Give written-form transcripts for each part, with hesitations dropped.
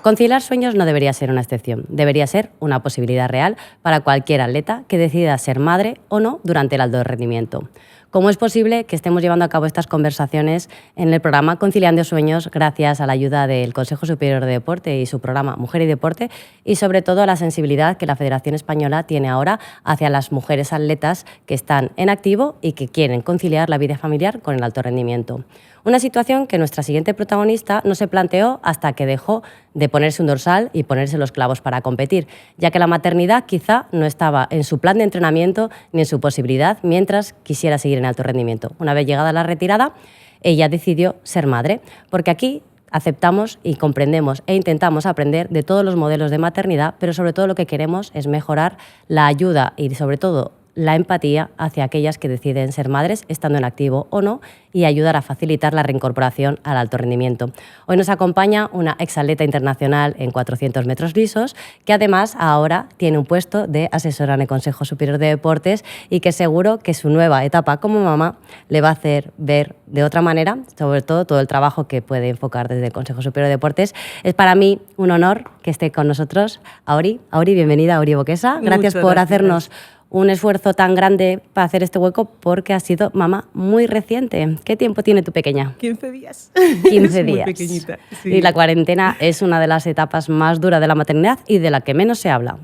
Conciliar sueños no debería ser una excepción, debería ser una posibilidad real para cualquier atleta que decida ser madre o no durante el alto rendimiento. ¿Cómo es posible que estemos llevando a cabo estas conversaciones en el programa Conciliando Sueños gracias a la ayuda del Consejo Superior de Deporte y su programa Mujer y Deporte y sobre todo a la sensibilidad que la Federación Española tiene ahora hacia las mujeres atletas que están en activo y que quieren conciliar la vida familiar con el alto rendimiento? Una situación que nuestra siguiente protagonista no se planteó hasta que dejó de ponerse un dorsal y ponerse los clavos para competir, ya que la maternidad quizá no estaba en su plan de entrenamiento ni en su posibilidad mientras quisiera seguir en alto rendimiento. Una vez llegada la retirada, ella decidió ser madre, porque aquí aceptamos y comprendemos e intentamos aprender de todos los modelos de maternidad, pero sobre todo lo que queremos es mejorar la ayuda y sobre todo la empatía hacia aquellas que deciden ser madres, estando en activo o no, y ayudar a facilitar la reincorporación al alto rendimiento. Hoy nos acompaña una exatleta internacional en 400 metros lisos, que además ahora tiene un puesto de asesora en el Consejo Superior de Deportes y que seguro que su nueva etapa como mamá le va a hacer ver de otra manera, sobre todo el trabajo que puede enfocar desde el Consejo Superior de Deportes. Es para mí un honor que esté con nosotros Auri. Auri, bienvenida, Auri Boquesa. Gracias por hacernos un esfuerzo tan grande para hacer este hueco porque has sido mamá muy reciente. ¿Qué tiempo tiene tu pequeña? 15 días. 15 es días. Muy pequeñita. Sí. Y la cuarentena es una de las etapas más duras de la maternidad y de la que menos se habla.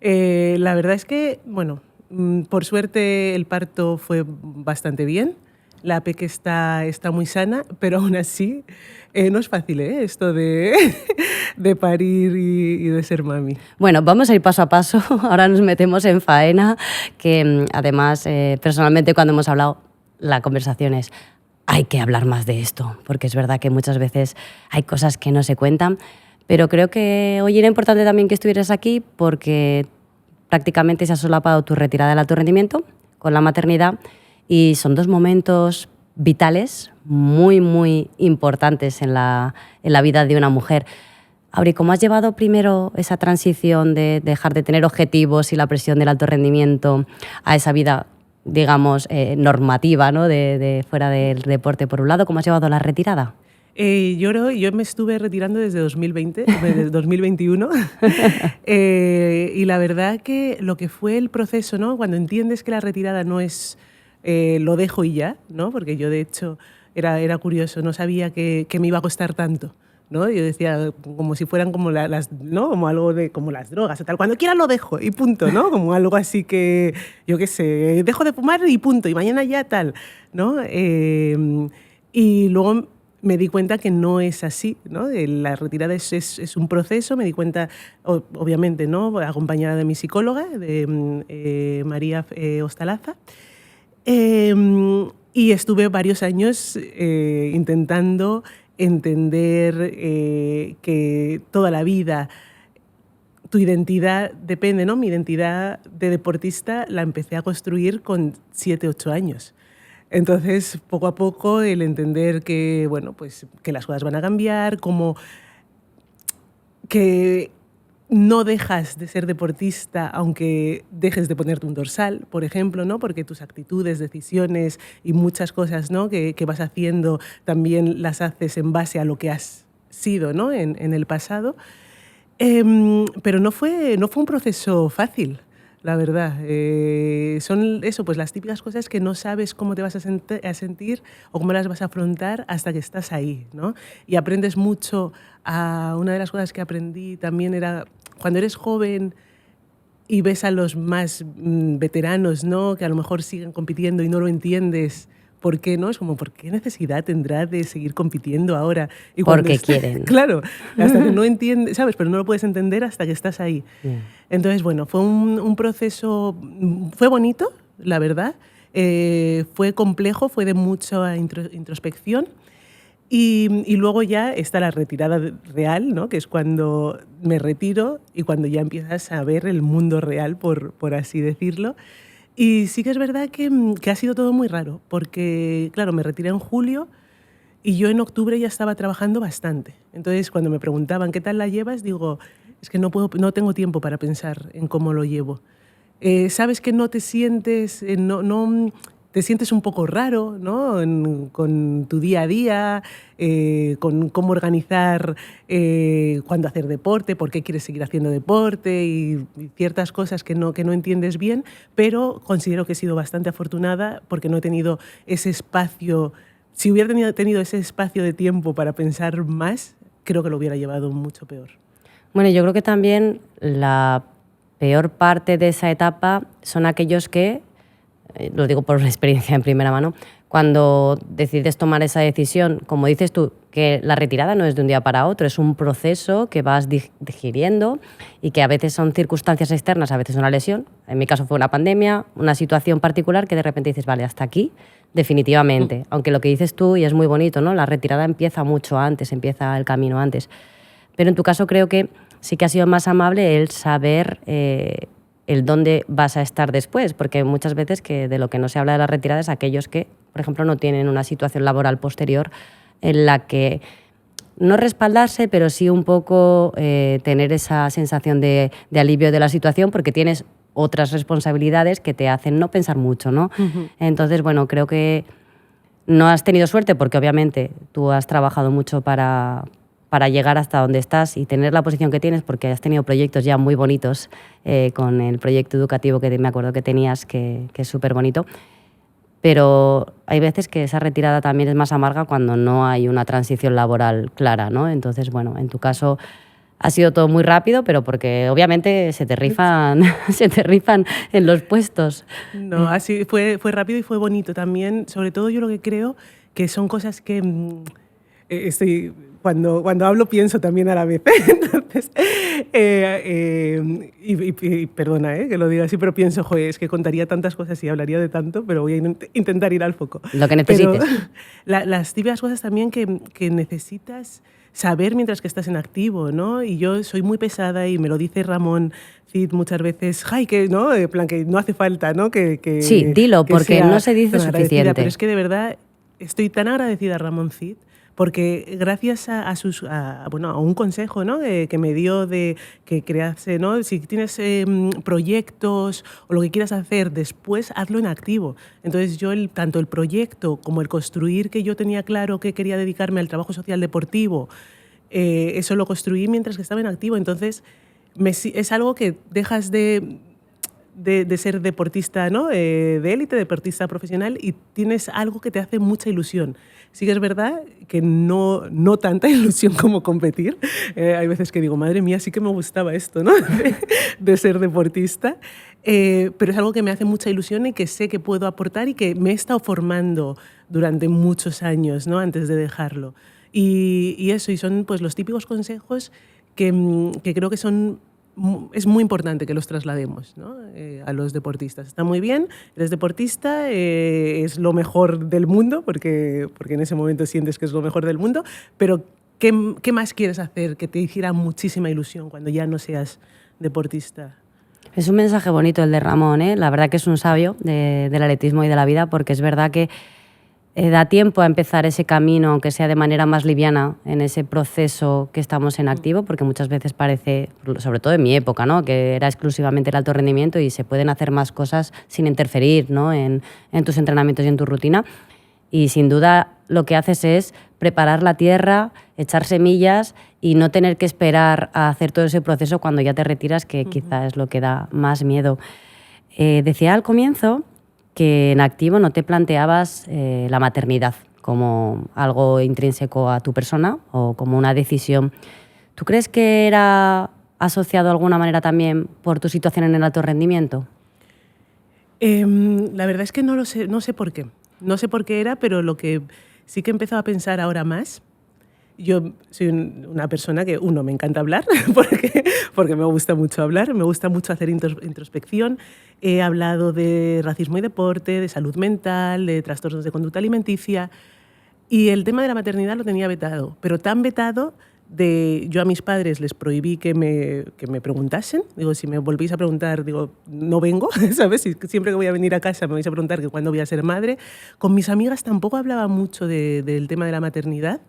La verdad es que, bueno, por suerte el parto fue bastante bien. La peque está muy sana, pero aún así no es fácil esto de parir y de ser mami. Bueno, vamos a ir paso a paso. Ahora nos metemos en faena, que además, personalmente, cuando hemos hablado, la conversación es hay que hablar más de esto, porque es verdad que muchas veces hay cosas que no se cuentan, pero creo que hoy era importante también que estuvieras aquí porque prácticamente se ha solapado tu retirada del alto rendimiento con la maternidad. Y son dos momentos vitales muy, muy importantes en la vida de una mujer. Auri, ¿cómo has llevado primero esa transición de dejar de tener objetivos y la presión del alto rendimiento a esa vida, digamos, normativa, ¿no? de fuera del deporte por un lado? ¿Cómo has llevado la retirada? Yo me estuve retirando desde 2020, desde 2021, y la verdad que lo que fue el proceso, ¿no? Cuando entiendes que la retirada no es lo dejo y ya, ¿no? Porque yo de hecho era curioso, no sabía que me iba a costar tanto, ¿no? Yo decía como si fueran como ¿no? Como algo de como las drogas o tal, cuando quiera lo dejo y punto, ¿no? Como algo así que yo qué sé, dejo de fumar y punto y mañana ya tal, ¿no? Y luego me di cuenta que no es así, ¿no? La retirada es un proceso, me di cuenta, obviamente, ¿no? Acompañada de mi psicóloga, de María Ostalaza. Y estuve varios años intentando entender que toda la vida tu identidad depende, ¿no? Mi identidad de deportista la empecé a construir con 7, 8 años. Entonces, poco a poco, el entender que, bueno, pues, que las cosas van a cambiar, como que no dejas de ser deportista aunque dejes de ponerte un dorsal, por ejemplo, ¿no? Porque tus actitudes, decisiones y muchas cosas, ¿no? que vas haciendo también las haces en base a lo que has sido, ¿no? en el pasado. Pero no fue un proceso fácil, la verdad. Son eso, pues las típicas cosas que no sabes cómo te vas a sentir o cómo las vas a afrontar hasta que estás ahí, ¿no? Y aprendes mucho. Una de las cosas que aprendí también era cuando eres joven y ves a los más veteranos, ¿no? Que a lo mejor siguen compitiendo y no lo entiendes. ¿Por qué no? Es como, ¿por qué necesidad tendrá de seguir compitiendo ahora? Y porque quieren. Claro, hasta que no entiendes, ¿sabes? Pero no lo puedes entender hasta que estás ahí. Yeah. Entonces, bueno, fue un proceso, fue bonito, la verdad. Fue complejo, fue de mucha introspección. Y luego ya está la retirada real, ¿no? Que es cuando me retiro y cuando ya empiezas a ver el mundo real, por así decirlo. Y sí que es verdad que ha sido todo muy raro, porque, claro, me retiré en julio y yo en octubre ya estaba trabajando bastante. Entonces, cuando me preguntaban ¿qué tal la llevas?, digo, es que no tengo tiempo para pensar en cómo lo llevo. Sabes que no te sientes, te sientes un poco raro, ¿no? Con tu día a día, con cómo organizar cuándo hacer deporte, por qué quieres seguir haciendo deporte y ciertas cosas que no entiendes bien, pero considero que he sido bastante afortunada porque no he tenido ese espacio. Si hubiera tenido ese espacio de tiempo para pensar más, creo que lo hubiera llevado mucho peor. Bueno, yo creo que también la peor parte de esa etapa son aquellos que, lo digo por experiencia en primera mano, cuando decides tomar esa decisión, como dices tú, que la retirada no es de un día para otro, es un proceso que vas digiriendo y que a veces son circunstancias externas, a veces una lesión. En mi caso fue una pandemia, una situación particular que de repente dices, vale, hasta aquí, definitivamente. Aunque lo que dices tú, y es muy bonito, ¿no? La retirada empieza mucho antes, empieza el camino antes. Pero en tu caso creo que sí que ha sido más amable el saber el dónde vas a estar después, porque muchas veces que de lo que no se habla de la retirada es aquellos que, por ejemplo, no tienen una situación laboral posterior en la que no respaldarse, pero sí un poco tener esa sensación de alivio de la situación, porque tienes otras responsabilidades que te hacen no pensar mucho, ¿no? Uh-huh. Entonces, bueno, creo que no has tenido suerte porque obviamente tú has trabajado mucho para llegar hasta donde estás y tener la posición que tienes, porque has tenido proyectos ya muy bonitos con el proyecto educativo que me acuerdo que tenías, que es súper bonito. Pero hay veces que esa retirada también es más amarga cuando no hay una transición laboral clara, ¿no? Entonces, bueno, en tu caso ha sido todo muy rápido, pero porque obviamente se te rifan en los puestos. No, así fue rápido y fue bonito también. Sobre todo yo lo que creo que son cosas que cuando hablo pienso también a la vez. Entonces, perdona que lo diga así, pero pienso, joder, es que contaría tantas cosas y hablaría de tanto, pero voy a intentar ir al foco. Lo que necesites. Pero las típicas cosas también que necesitas saber mientras que estás en activo, ¿no? Y yo soy muy pesada y me lo dice Ramón Cid muchas veces, ¡ay, que no! En plan, que no hace falta, ¿no? Sí, dilo, porque no se dice suficiente. Pero es que de verdad estoy tan agradecida a Ramón Cid, porque gracias a un consejo, ¿no? que me dio de que crease, ¿no? Si tienes proyectos o lo que quieras hacer después, hazlo en activo. Entonces yo tanto el proyecto como el construir, que yo tenía claro que quería dedicarme al trabajo social deportivo, eso lo construí mientras que estaba en activo. Entonces es algo que dejas de ser deportista, ¿no? De élite, deportista profesional, y tienes algo que te hace mucha ilusión. Sí que es verdad que no tanta ilusión como competir. Hay veces que digo, madre mía, sí que me gustaba esto, ¿no? de ser deportista. Pero es algo que me hace mucha ilusión y que sé que puedo aportar y que me he estado formando durante muchos años, ¿no? Antes de dejarlo. Y eso, y son pues los típicos consejos que creo que es muy importante que los traslademos, ¿no? A los deportistas. Está muy bien, eres deportista, es lo mejor del mundo, porque en ese momento sientes que es lo mejor del mundo, pero ¿qué más quieres hacer que te hiciera muchísima ilusión cuando ya no seas deportista? Es un mensaje bonito el de Ramón, ¿eh? La verdad que es un sabio del atletismo y de la vida, porque es verdad que da tiempo a empezar ese camino, aunque sea de manera más liviana, en ese proceso que estamos en activo, porque muchas veces parece, sobre todo en mi época, ¿no? que era exclusivamente el alto rendimiento y se pueden hacer más cosas sin interferir, ¿no? en tus entrenamientos y en tu rutina. Y sin duda lo que haces es preparar la tierra, echar semillas y no tener que esperar a hacer todo ese proceso cuando ya te retiras, que quizás es lo que da más miedo. Decía al comienzo que en activo no te planteabas la maternidad como algo intrínseco a tu persona o como una decisión. ¿Tú crees que era asociado de alguna manera también por tu situación en el alto rendimiento? La verdad es que no lo sé, no sé por qué. No sé por qué era, pero lo que sí que he empezado a pensar ahora más. Yo soy una persona que, me encanta hablar, porque me gusta mucho hablar, me gusta mucho hacer introspección. He hablado de racismo y deporte, de salud mental, de trastornos de conducta alimenticia, y el tema de la maternidad lo tenía vetado, pero tan vetado yo a mis padres les prohibí que me preguntasen. Digo, si me volvéis a preguntar, digo, no vengo, ¿sabes? Siempre que voy a venir a casa me vais a preguntar que cuándo voy a ser madre. Con mis amigas tampoco hablaba mucho del tema de la maternidad.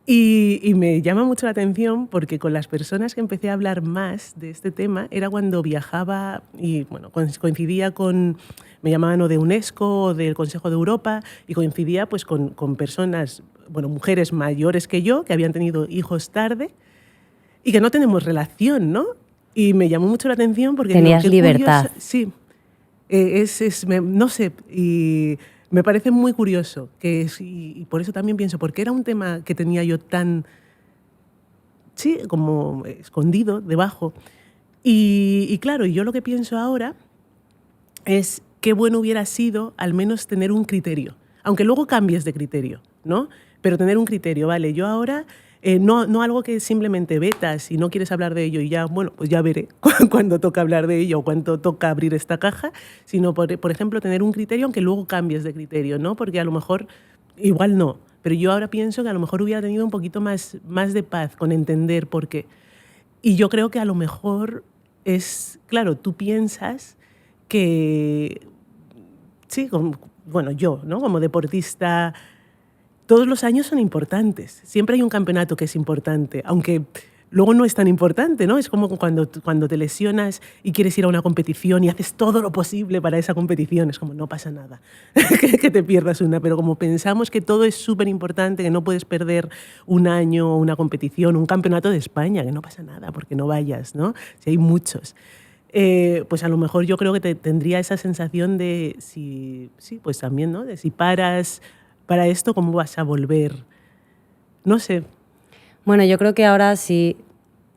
Y me llama mucho la atención porque con las personas que empecé a hablar más de este tema era cuando viajaba y bueno, coincidía con me llamaban o de UNESCO o del Consejo de Europa y coincidía pues con personas, bueno, mujeres mayores que yo, que habían tenido hijos tarde y que no tenemos relación, ¿no? Y me llamó mucho la atención porque... Tenías libertad. Sí, no sé, y me parece muy curioso, y por eso también pienso, porque era un tema que tenía yo tan, sí, como escondido debajo. Y claro, yo lo que pienso ahora es qué bueno hubiera sido al menos tener un criterio, aunque luego cambies de criterio, ¿no? Pero tener un criterio, vale, yo ahora... no algo que simplemente vetas y no quieres hablar de ello y ya, bueno, pues ya veré cuando toca hablar de ello o cuando toca abrir esta caja, sino, por ejemplo, tener un criterio aunque luego cambies de criterio, ¿no? Porque a lo mejor, igual no, pero yo ahora pienso que a lo mejor hubiera tenido un poquito más de paz con entender por qué. Y yo creo que a lo mejor es, claro, tú piensas que, sí, bueno, yo, ¿no? Como deportista... Todos los años son importantes. Siempre hay un campeonato que es importante, aunque luego no es tan importante, ¿no? Es como cuando te lesionas y quieres ir a una competición y haces todo lo posible para esa competición. Es como, no pasa nada que te pierdas una. Pero como pensamos que todo es súper importante, que no puedes perder un año, una competición, un campeonato de España, que no pasa nada porque no vayas, ¿no? Si hay muchos. Pues a lo mejor yo creo que tendría esa sensación de, sí, pues también, ¿no? De si paras... para esto, ¿cómo vas a volver? No sé. Bueno, yo creo que ahora sí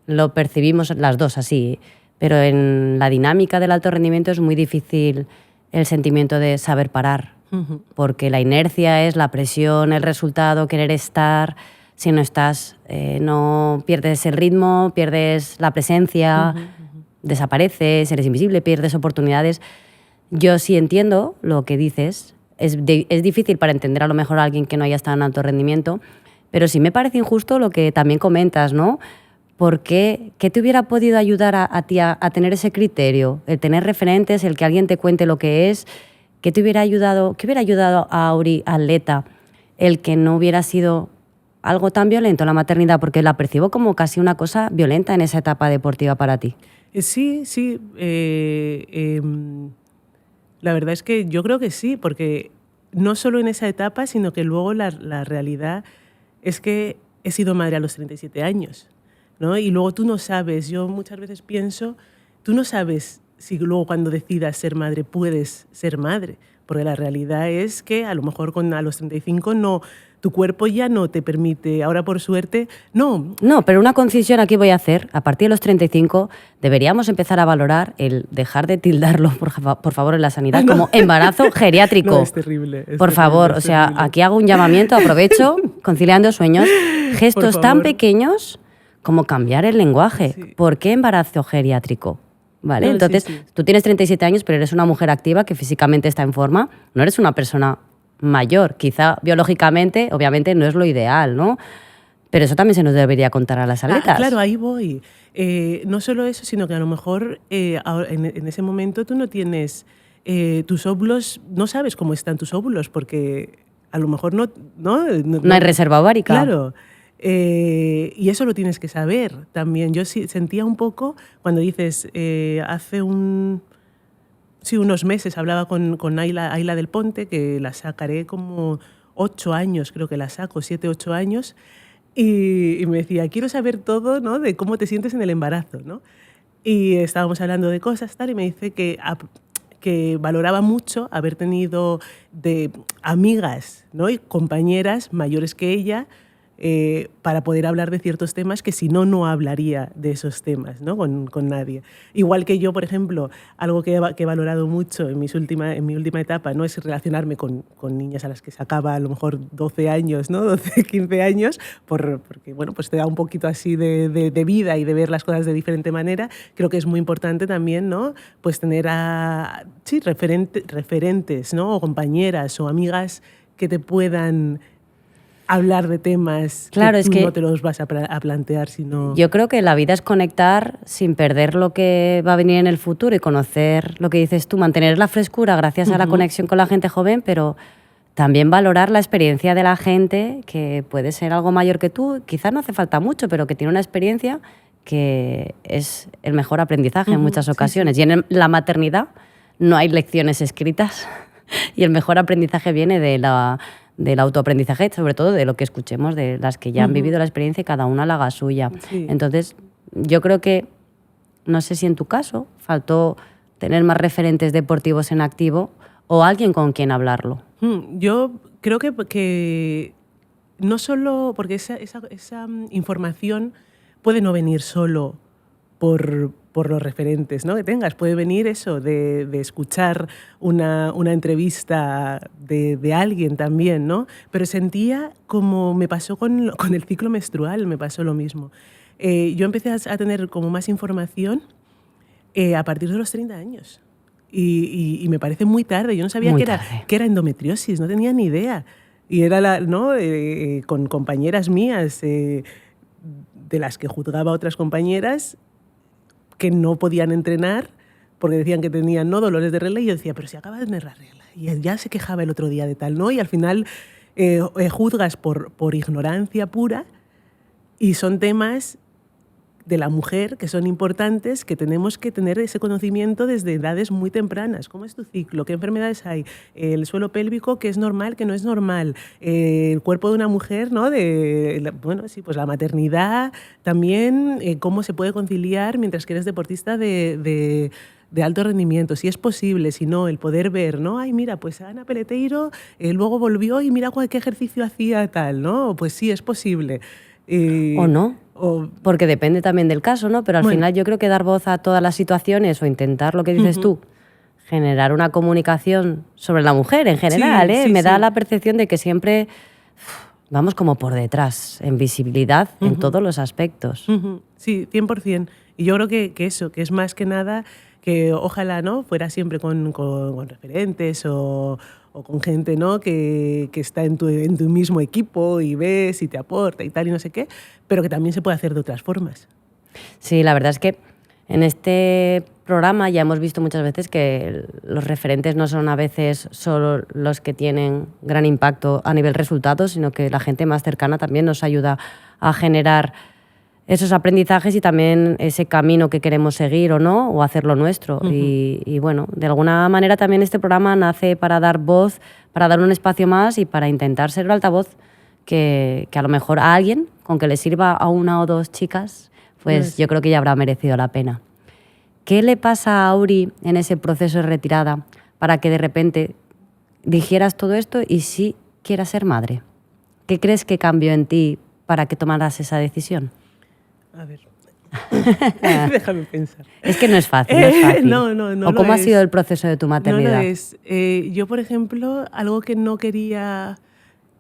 lo percibimos las dos así, pero en la dinámica del alto rendimiento es muy difícil el sentimiento de saber parar, porque la inercia es la presión, el resultado, querer estar. Si no estás, no pierdes el ritmo, pierdes la presencia, desapareces, eres invisible, pierdes oportunidades. Yo sí entiendo lo que dices. Es difícil para entender a lo mejor a alguien que no haya estado en alto rendimiento, pero sí me parece injusto lo que también comentas, ¿no? Porque ¿qué te hubiera podido ayudar a ti a tener ese criterio? El tener referentes, el que alguien te cuente lo que es, ¿qué hubiera ayudado a Auri, atleta, el que no hubiera sido algo tan violento la maternidad? Porque la percibo como casi una cosa violenta en esa etapa deportiva para ti. Sí. La verdad es que yo creo que sí, porque no solo en esa etapa, sino que luego la realidad es que he sido madre a los 37 años, ¿no? Y luego tú no sabes, yo muchas veces pienso, tú no sabes si luego cuando decidas ser madre puedes ser madre, porque la realidad es que a lo mejor a los 35 no, tu cuerpo ya no te permite, ahora por suerte, no. No, pero una concisión aquí voy a hacer. A partir de los 35 deberíamos empezar a valorar el dejar de tildarlo, por favor, en la sanidad, como embarazo geriátrico. No, es terrible. Por favor, o sea, aquí hago un llamamiento, aprovecho, conciliando sueños, gestos tan pequeños como cambiar el lenguaje. Sí. ¿Por qué embarazo geriátrico? ¿Vale? No, entonces, tú tienes 37 años, pero eres una mujer activa que físicamente está en forma, no eres una persona mayor, quizá biológicamente, obviamente no es lo ideal, ¿no? Pero eso también se nos debería contar a las atletas. Claro, ahí voy. No solo eso, sino que a lo mejor en ese momento tú no tienes tus óvulos, no sabes cómo están tus óvulos, porque a lo mejor no hay reserva ovárica. Claro. Y eso lo tienes que saber también. Yo sí sentía un poco cuando dices, hace unos meses hablaba con Ayla del Ponte, que la sacaré como 8 años, creo que la saco, 7, 8 años, y me decía, quiero saber todo, ¿no?, de cómo te sientes en el embarazo, ¿no? Y estábamos hablando de cosas, tal, y me dice que valoraba mucho haber tenido de amigas, ¿no?, y compañeras mayores que ella, para poder hablar de ciertos temas que si no hablaría de esos temas, ¿no?, con nadie. Igual que yo, por ejemplo, algo que he valorado mucho en mi última etapa, no es relacionarme con niñas a las que sacaba a lo mejor 12 años, ¿no?, 12, 15 años, porque bueno, pues te da un poquito así de vida y de ver las cosas de diferente manera. Creo que es muy importante también, ¿no?, pues tener referentes, ¿no?, o compañeras o amigas que te puedan hablar de temas, claro, que tú no te los vas a plantear, sino... Yo creo que la vida es conectar sin perder lo que va a venir en el futuro y conocer lo que dices tú, mantener la frescura gracias a la conexión con la gente joven, pero también valorar la experiencia de la gente que puede ser algo mayor que tú, quizás no hace falta mucho, pero que tiene una experiencia que es el mejor aprendizaje en muchas ocasiones. Sí. Y en la maternidad no hay lecciones escritas y el mejor aprendizaje viene del autoaprendizaje, sobre todo de lo que escuchemos, de las que ya han vivido la experiencia y cada una la haga suya. Sí. Entonces, yo creo que, no sé si en tu caso, faltó tener más referentes deportivos en activo o alguien con quien hablarlo. Yo creo que no solo, porque esa información puede no venir solo por los referentes, ¿no?, que tengas. Puede venir eso, de escuchar una entrevista de alguien también, ¿no? Pero sentía, como me pasó con el ciclo menstrual, me pasó lo mismo. Yo empecé a tener como más información a partir de los 30 años. Y me parece muy tarde. Yo no sabía que era endometriosis, no tenía ni idea. Y era con compañeras mías, de las que juzgaba a otras compañeras, que no podían entrenar porque decían que tenían dolores de regla, y yo decía, pero si acaba de tener la regla. Y ya se quejaba el otro día de tal, ¿no? Y al final juzgas por ignorancia pura, y son temas de la mujer que son importantes, que tenemos que tener ese conocimiento desde edades muy tempranas. ¿Cómo es tu ciclo? ¿Qué enfermedades hay? El suelo pélvico, ¿qué es normal, qué no es normal? El cuerpo de una mujer, ¿no? Pues la maternidad también, cómo se puede conciliar mientras que eres deportista de alto rendimiento, si es posible, si no, el poder ver, ¿no? Ay, mira, pues Ana Peleteiro luego volvió y mira qué ejercicio hacía tal, ¿no? Pues sí, es posible. O no. Porque depende también del caso, ¿no? Pero al final yo creo que dar voz a todas las situaciones o intentar lo que dices tú, generar una comunicación sobre la mujer en general, me da la percepción de que siempre vamos como por detrás, en visibilidad en todos los aspectos. Sí, 100%. Y yo creo que eso, que es más que nada que ojalá, ¿no?, fuera siempre con referentes o con gente, ¿no?, que está en tu mismo equipo y ves y te aporta y tal y no sé qué, pero que también se puede hacer de otras formas. Sí, la verdad es que en este programa ya hemos visto muchas veces que los referentes no son a veces solo los que tienen gran impacto a nivel resultados, sino que la gente más cercana también nos ayuda a generar esos aprendizajes y también ese camino que queremos seguir o no, o hacerlo nuestro. Y bueno, de alguna manera también este programa nace para dar voz, para dar un espacio más y para intentar ser el altavoz que a lo mejor a alguien, con que le sirva a una o dos chicas, pues yo creo que ya habrá merecido la pena. ¿Qué le pasa a Auri en ese proceso de retirada para que de repente dijeras todo esto y sí quieras ser madre? ¿Qué crees que cambió en ti para que tomaras esa decisión? A ver, déjame pensar. Es que no es fácil, no es fácil. No. ¿O cómo ha sido el proceso de tu maternidad? No lo es. Yo, por ejemplo, algo que no quería...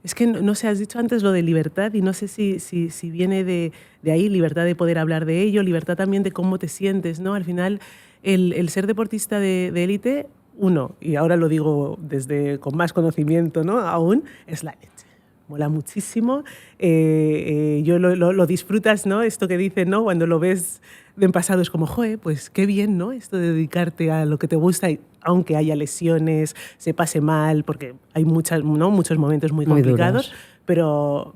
Es que, no sé, has dicho antes lo de libertad y no sé si viene de ahí, libertad de poder hablar de ello, libertad también de cómo te sientes, ¿no? Al final, el ser deportista de élite, y ahora lo digo con más conocimiento, ¿no?, aún, es la leche. Mola muchísimo. Yo lo disfrutas, ¿no? Esto que dicen, ¿no?, cuando lo ves en pasado es como, joder, pues qué bien, ¿no?, esto de dedicarte a lo que te gusta, aunque haya lesiones, se pase mal, porque hay muchos momentos muy complicados, pero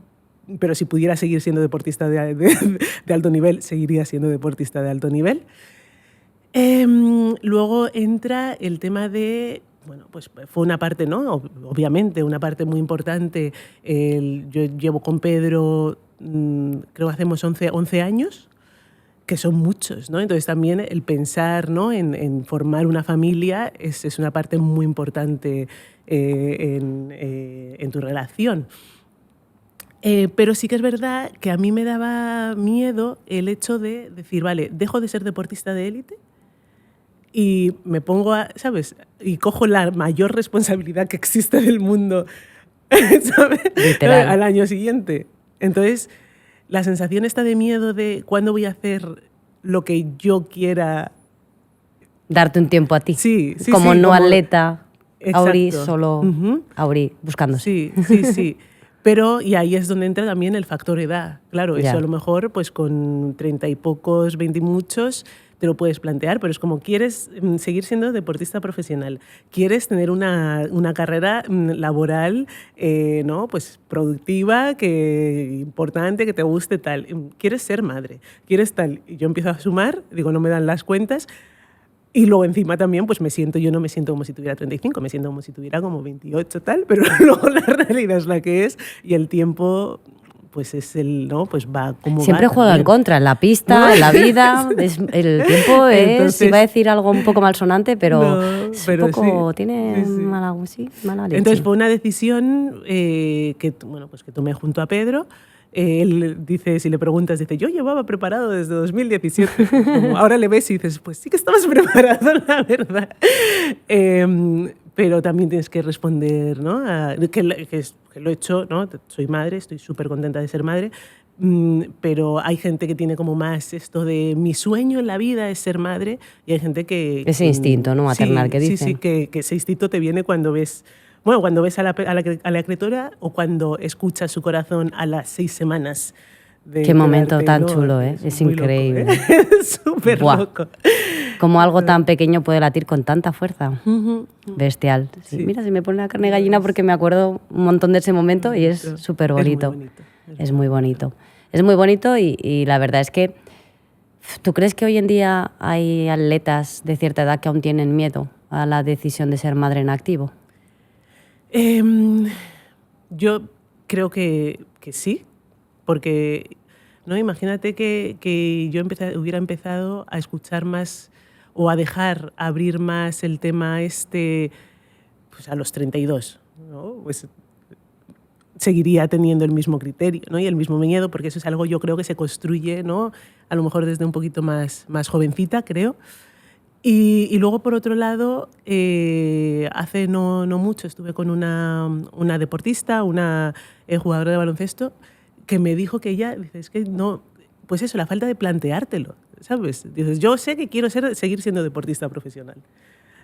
si pudiera seguir siendo deportista de alto nivel, seguiría siendo deportista de alto nivel. Luego entra el tema de... Bueno, pues fue una parte, ¿no?, obviamente, una parte muy importante. Yo llevo con Pedro, creo que hacemos 11 años, que son muchos, ¿no? Entonces también el pensar, ¿no?, en formar una familia es una parte muy importante en tu relación. Pero sí que es verdad que a mí me daba miedo el hecho de decir, vale, dejo de ser deportista de élite y me pongo ¿sabes? Y cojo la mayor responsabilidad que existe del mundo, ¿sabes? Literal. Al año siguiente. Entonces, la sensación esta de miedo de cuándo voy a hacer lo que yo quiera. Darte un tiempo a ti. Sí. Como no atleta, Exacto. Auri solo, Auri buscándose. Sí. Pero, y ahí es donde entra también el factor edad. Claro, eso a lo mejor pues con 30 y pocos, 20 y muchos, te lo puedes plantear, pero es como quieres seguir siendo deportista profesional, quieres tener una carrera laboral, ¿no?, pues productiva, importante, que te guste tal, quieres ser madre, quieres tal. Y yo empiezo a sumar, digo, no me dan las cuentas, Y luego encima también, pues yo no me siento como si tuviera 35, me siento como si tuviera como 28 tal, pero luego la realidad es la que es y el tiempo pues es ¿no? Pues va como siempre va juega también. en contra, en la pista, en la vida. El tiempo es, Entonces, iba a decir algo un poco malsonante, pero no, es pero un poco, sí, tiene sí, sí. mala leche. Entonces fue una decisión pues que tomé junto a Pedro. Él dice, si le preguntas, dice, yo llevaba preparado desde 2017. Como ahora le ves y dices, pues sí que estabas preparado, la verdad. Pero también tienes que responder, ¿no? Que lo he hecho, ¿no? Soy madre, estoy súper contenta de ser madre, pero hay gente que tiene como más esto de mi sueño en la vida es ser madre y hay gente que... Ese instinto, ¿no? Maternal, sí, que dicen. Sí, que ese instinto te viene cuando ves... Bueno, cuando ves a la criatura o cuando escuchas su corazón a las 6 semanas. Qué momento quedarte, tan ¿no? chulo, ¿eh? Es muy increíble. Loco, ¿eh? Es súper Buah. loco. Como algo tan pequeño puede latir con tanta fuerza. Ujú. Bestial. Sí. Sí. Mira, se me pone la carne de gallina porque me acuerdo un montón de ese momento y es Bonito. súper bonito. Es muy bonito. Es muy bonito. Es muy bonito y la verdad es que, ¿tú crees que hoy en día hay atletas de cierta edad que aún tienen miedo a la decisión de ser madre en activo? Yo creo que sí, porque ¿no? Imagínate que yo hubiera empezado a escuchar más o a dejar abrir más el tema pues a los 32, ¿no? Pues seguiría teniendo el mismo criterio, ¿no? Y el mismo miedo, porque eso es algo yo creo que se construye, ¿no? A lo mejor desde un poquito más jovencita, creo. Y luego, por otro lado, hace no mucho estuve con una deportista, una jugadora de baloncesto, que me dijo que ella, dice, es que no, pues eso, la falta de planteártelo, ¿sabes? Dices, yo sé que quiero seguir siendo deportista profesional.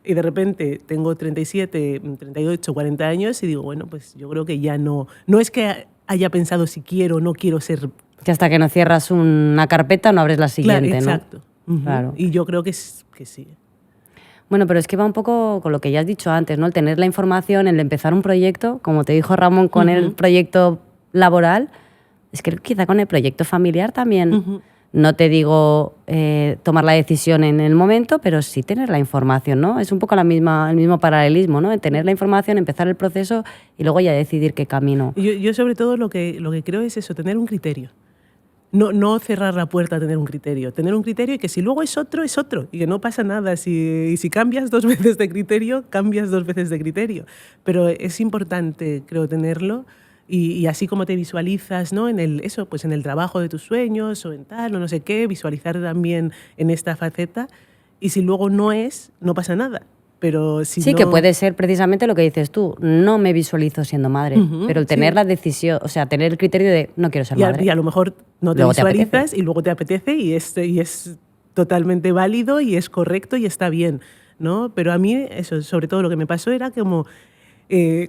Y de repente tengo 37, 38, 40 años y digo, bueno, pues yo creo que ya no es que haya pensado si quiero o no quiero ser... Que hasta que no cierras una carpeta no abres la siguiente, claro, ¿no? exacto. Claro. Y yo creo que sí. Bueno, pero es que va un poco con lo que ya has dicho antes, ¿no? El tener la información, el empezar un proyecto, como te dijo Ramón con el proyecto laboral, es que quizá con el proyecto familiar también, no te digo tomar la decisión en el momento, pero sí tener la información, ¿no? Es un poco el mismo paralelismo, ¿no? Tener la información, empezar el proceso y luego ya decidir qué camino. Yo sobre todo lo que creo es eso, tener un criterio. No cerrar la puerta a tener un criterio. Tener un criterio y que si luego es otro, y que no pasa nada. Y si cambias 2 veces de criterio, cambias 2 veces de criterio. Pero es importante, creo, tenerlo y así como te visualizas, ¿no? Pues en el trabajo de tus sueños o en tal o no sé qué, visualizar también en esta faceta y si luego no pasa nada. Pero si sí, no... que puede ser precisamente lo que dices tú. No me visualizo siendo madre, pero el tener la decisión, o sea, tener el criterio de no quiero ser madre. Y a lo mejor no te luego visualizas y luego te apetece y es totalmente válido y es correcto y está bien, ¿no? Pero a mí, eso, sobre todo lo que me pasó era como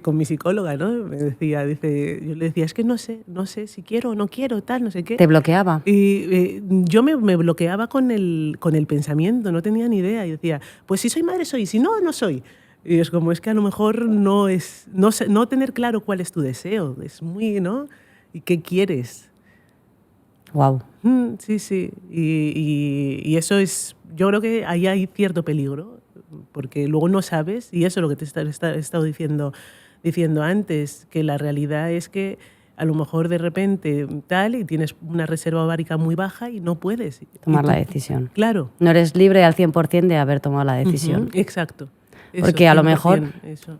con mi psicóloga, ¿no? Yo le decía, es que no sé si quiero o no quiero, tal, no sé qué. ¿Te bloqueaba? Y yo me bloqueaba con el pensamiento, no tenía ni idea. Y decía, pues si soy madre soy, si no, no soy. Y es como, es que a lo mejor no tener claro cuál es tu deseo, es muy, ¿no? ¿Y qué quieres? Wow. Sí. Y eso es, yo creo que ahí hay cierto peligro, porque luego no sabes, y eso es lo que te he estado diciendo antes, que la realidad es que a lo mejor de repente tal y tienes una reserva ovárica muy baja y no puedes tomar la decisión. Claro. No eres libre al 100% de haber tomado la decisión. Exacto. Eso, porque a lo mejor... Eso.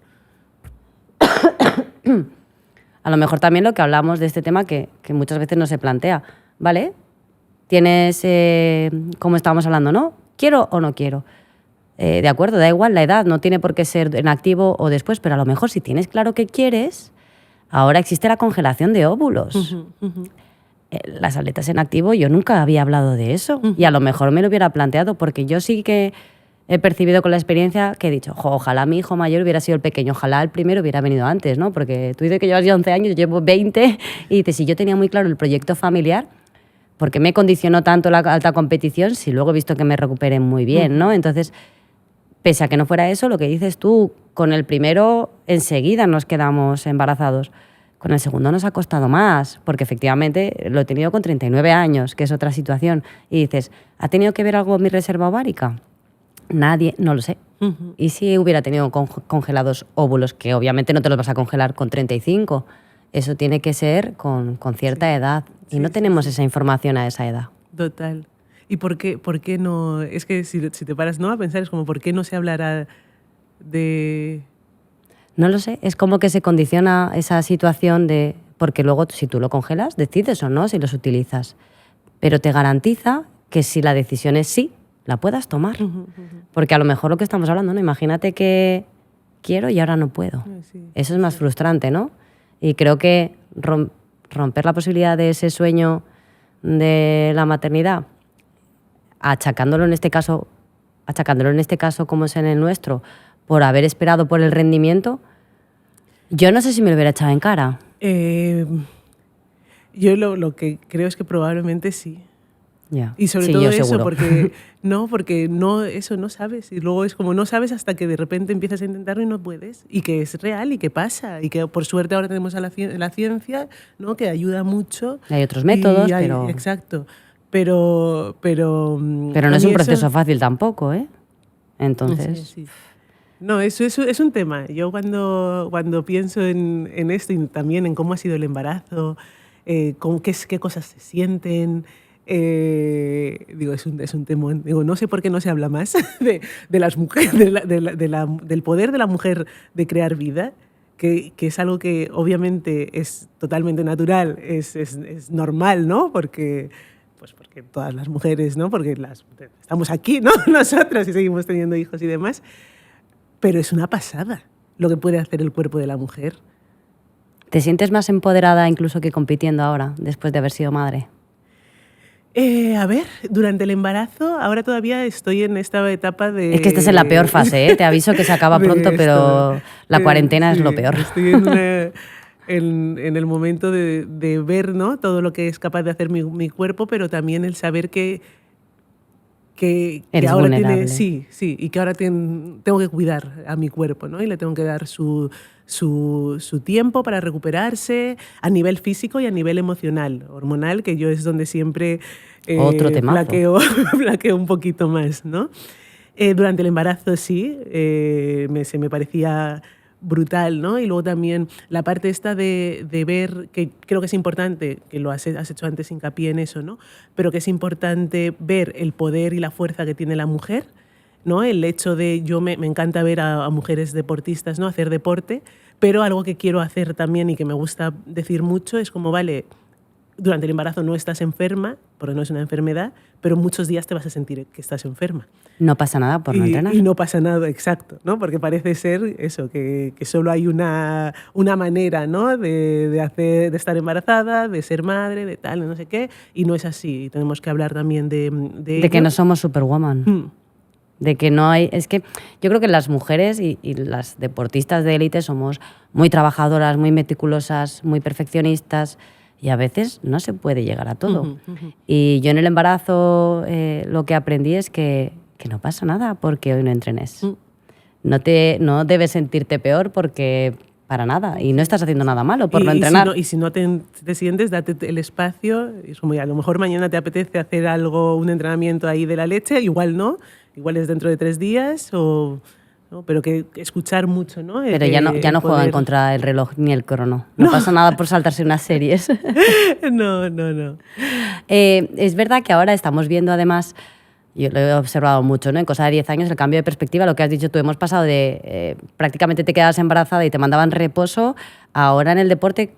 A lo mejor también lo que hablamos de este tema que muchas veces no se plantea, ¿vale? Tienes, como estábamos hablando, ¿no? ¿Quiero o no quiero? De acuerdo, da igual la edad, no tiene por qué ser en activo o después, pero a lo mejor si tienes claro que quieres, ahora existe la congelación de óvulos. Las atletas en activo, yo nunca había hablado de eso y a lo mejor me lo hubiera planteado porque yo sí que he percibido con la experiencia que he dicho, ojalá mi hijo mayor hubiera sido el pequeño, ojalá el primero hubiera venido antes, ¿no? Porque tú dices que llevas ya 11 años, yo llevo 20 y dices, si yo tenía muy claro el proyecto familiar, ¿por qué me condicionó tanto la alta competición si luego he visto que me recuperen muy bien, ¿no? Entonces, pese a que no fuera eso, lo que dices tú, con el primero enseguida nos quedamos embarazados. Con el segundo nos ha costado más, porque efectivamente lo he tenido con 39 años, que es otra situación. Y dices, ¿ha tenido que ver algo mi reserva ovárica? Nadie, no lo sé. ¿Y si hubiera tenido congelados óvulos, que obviamente no te los vas a congelar con 35? Eso tiene que ser con cierta edad. Y no tenemos esa información a esa edad. Total. ¿Y por qué no? Es que si te paras, ¿no?, a pensar, es como, ¿por qué no se hablará de...? No lo sé. Es como que se condiciona esa situación de... Porque luego, si tú lo congelas, decides o no si los utilizas. Pero te garantiza que si la decisión es sí, la puedas tomar. Porque a lo mejor lo que estamos hablando, ¿no? Imagínate que quiero y ahora no puedo. Eso es más frustrante, ¿no? Y creo que romper la posibilidad de ese sueño de la maternidad, achacándolo en este caso como es en el nuestro, por haber esperado por el rendimiento, yo no sé si me lo hubiera echado en cara. Yo lo que creo es que probablemente sí. Yeah. Y sobre sí, todo yo eso, seguro. porque eso no sabes. Y luego es como no sabes hasta que de repente empiezas a intentarlo y no puedes. Y que es real y que pasa. Y que por suerte ahora tenemos a la ciencia, ¿no?, que ayuda mucho. Hay otros métodos, pero... Exacto. Pero no es un proceso fácil tampoco, ¿eh? Entonces... Sí. No, eso es un tema. Yo cuando pienso en esto y también en cómo ha sido el embarazo, qué cosas se sienten... digo, es un tema. Digo, no sé por qué no se habla más de las mujeres, del poder de la mujer de crear vida, que es algo que obviamente es totalmente natural, es normal, ¿no? Porque todas las mujeres, ¿no? Porque estamos aquí, ¿no? Nosotras y seguimos teniendo hijos y demás. Pero es una pasada lo que puede hacer el cuerpo de la mujer. ¿Te sientes más empoderada incluso que compitiendo ahora, después de haber sido madre? A ver, durante el embarazo, ahora todavía estoy en esta etapa de... Es que estás en la peor fase, ¿eh? Te aviso que se acaba pronto, pero la cuarentena es lo peor. Estoy en el momento de ver, ¿no?, todo lo que es capaz de hacer mi cuerpo, pero también el saber que Eres ahora vulnerable. sí, y que ahora tengo que cuidar a mi cuerpo, ¿no? Y le tengo que dar su tiempo para recuperarse a nivel físico y a nivel emocional, hormonal, que yo es donde siempre flaqueo un poquito más, ¿no? Durante el embarazo sí, se me parecía brutal, ¿no? Y luego también la parte esta de ver, que creo que es importante, que has hecho antes hincapié en eso, ¿no? Pero que es importante ver el poder y la fuerza que tiene la mujer, ¿no? El hecho de, me encanta ver a mujeres deportistas, ¿no?, hacer deporte, pero algo que quiero hacer también y que me gusta decir mucho es como, vale, durante el embarazo no estás enferma, porque no es una enfermedad, pero muchos días te vas a sentir que estás enferma. No pasa nada por no entrenar. Y no pasa nada, exacto, ¿no? Porque parece ser eso, que solo hay una manera, ¿no?, de estar embarazada, de ser madre, de tal, no sé qué, y no es así. Y tenemos que hablar también de que no somos superwoman. De que no hay... Es que yo creo que las mujeres y las deportistas de élite somos muy trabajadoras, muy meticulosas, muy perfeccionistas, y a veces no se puede llegar a todo. Y yo en el embarazo lo que aprendí es que no pasa nada porque hoy no entrenes. No debes sentirte peor porque para nada. Y no estás haciendo nada malo por no entrenar. Si no te sientes, date el espacio. Es como, a lo mejor mañana te apetece hacer un entrenamiento ahí de la leche, igual no. Igual es dentro de 3 días ¿no? Pero que escuchar mucho, ¿no? Pero ya no juegan contra el reloj ni el crono. No pasa nada por saltarse unas series. No. Es verdad que ahora estamos viendo además, yo lo he observado mucho, ¿no?, en cosa de 10 años, el cambio de perspectiva, lo que has dicho tú, hemos pasado de prácticamente te quedabas embarazada y te mandaban reposo, ahora en el deporte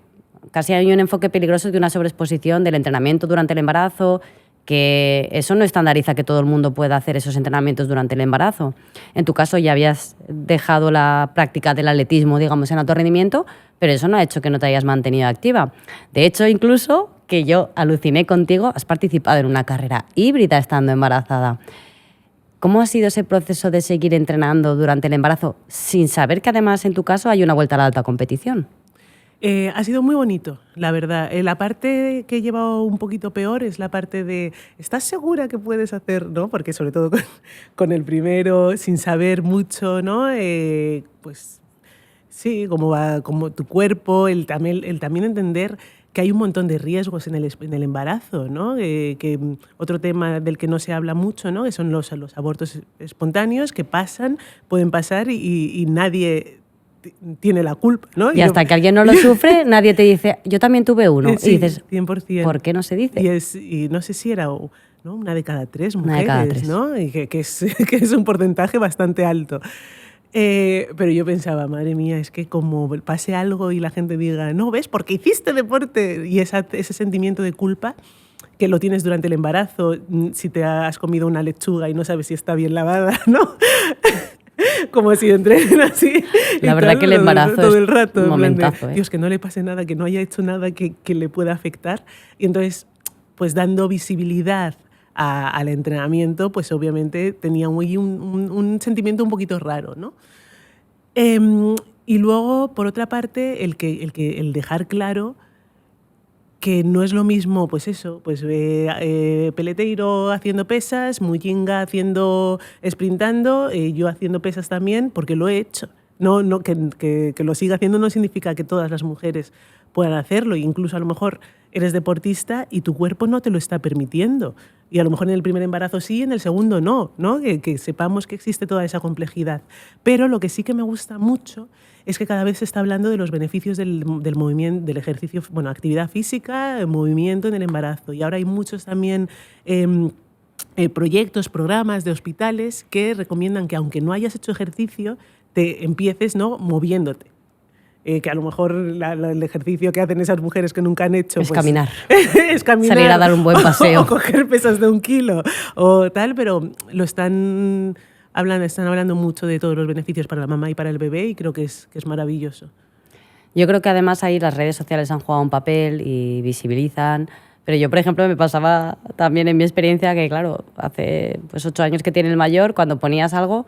casi hay un enfoque peligroso de una sobreexposición del entrenamiento durante el embarazo, que eso no estandariza que todo el mundo pueda hacer esos entrenamientos durante el embarazo. En tu caso ya habías dejado la práctica del atletismo, digamos, en alto rendimiento, pero eso no ha hecho que no te hayas mantenido activa. De hecho, incluso, que yo aluciné contigo, has participado en una carrera híbrida estando embarazada. ¿Cómo ha sido ese proceso de seguir entrenando durante el embarazo sin saber que además en tu caso hay una vuelta a la alta competición? Ha sido muy bonito, la verdad. La parte que he llevado un poquito peor es la parte de ¿estás segura que puedes hacer? ¿No? Porque sobre todo con el primero, sin saber mucho, ¿no? Pues sí, cómo va como tu cuerpo, el también entender que hay un montón de riesgos en el embarazo, ¿no? Que otro tema del que no se habla mucho, ¿no? Que son los abortos espontáneos que pueden pasar y nadie tiene la culpa, ¿no? Y hasta que alguien no lo sufre, nadie te dice, yo también tuve uno. Sí, y dices, 100%. ¿por qué no se dice? Y no sé si era, ¿no?, una de cada 3 Una mujeres, de cada 3. ¿no? Y que es un porcentaje bastante alto. Pero yo pensaba, madre mía, es que como pase algo y la gente diga, no, ¿ves? Porque hiciste deporte, y ese sentimiento de culpa que lo tienes durante el embarazo, si te has comido una lechuga y no sabes si está bien lavada, ¿no? Como si entren así. La verdad que el embarazo todo el es rato, un momentazo. Dios, que no le pase nada, que no haya hecho nada que le pueda afectar. Y entonces, pues dando visibilidad al entrenamiento, pues obviamente tenía un sentimiento un poquito raro, ¿no? Y luego, por otra parte, el dejar claro que no es lo mismo, pues eso, pues Peleteiro haciendo pesas, Muyinga sprintando, yo haciendo pesas también, porque lo he hecho. No, que lo siga haciendo no significa que todas las mujeres puedan hacerlo, e incluso a lo mejor eres deportista y tu cuerpo no te lo está permitiendo. Y a lo mejor en el primer embarazo sí, en el segundo no, ¿no? Que sepamos que existe toda esa complejidad. Pero lo que sí que me gusta mucho es que cada vez se está hablando de los beneficios del movimiento, del ejercicio, bueno, actividad física, movimiento en el embarazo. Y ahora hay muchos también proyectos, programas de hospitales que recomiendan que aunque no hayas hecho ejercicio, te empieces, ¿no?, moviéndote. Que a lo mejor el ejercicio que hacen esas mujeres que nunca han hecho es pues, caminar. Es caminar. Salir a dar un buen paseo. O coger pesas de 1 kilo o tal, pero están hablando mucho de todos los beneficios para la mamá y para el bebé, y creo que es maravilloso. Yo creo que además ahí las redes sociales han jugado un papel y visibilizan. Pero yo, por ejemplo, me pasaba también en mi experiencia que, claro, hace 8 años que tiene el mayor, cuando ponías algo...